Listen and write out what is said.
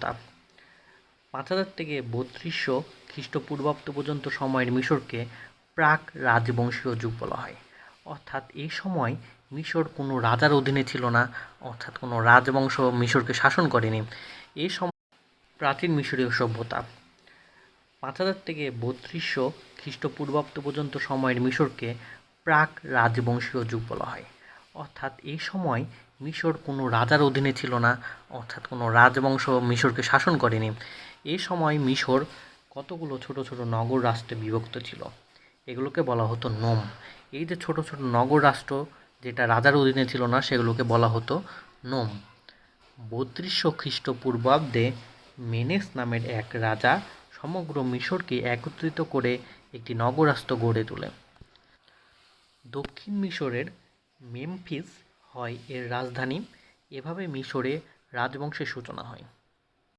সভ্যতা 5000 থেকে 3200 খ্রিস্টপূর্বাব্দ পর্যন্ত সময়ের মিশরকে প্রাক রাজবংশীয় যুগ বলা হয়। অর্থাৎ এই সময় মিশর কোনো রাজার অধীনে ছিল না, অর্থাৎ কোনো রাজবংশ মিশরকে শাসন করেনি। এই সময় প্রাচীন মিশরীয় সভ্যতা 5000 থেকে 3200 খ্রিস্টপূর্বাব্দ পর্যন্ত সময়ের মিশরকে প্রাক রাজবংশীয় যুগ বলা হয়। অর্থাৎ এই সময় মিশর কোনো রাজার অধীনে ছিল না, অর্থাৎ কোনো রাজবংশ মিশরকে শাসন করেনি। এই সময় মিশর কতগুলো ছোট ছোট নগর রাষ্ট্রে বিভক্ত ছিল, এগুলোকে বলা হতো নোম। এই যে ছোট ছোট নগর রাষ্ট্র যেটা রাজার অধীনে ছিল না, সেগুলোকে বলা হতো নোম। 3200 খ্রিস্টপূর্বাব্দে মেনেস নামের এক রাজা সমগ্র মিশরকে একত্রিত করে একটি নগররাষ্ট্র গড়ে তোলে। দক্ষিণ মিশরের মেমফিস হয় এর রাজধানী। এভাবে মিশরে রাজবংশের সূচনা হয়।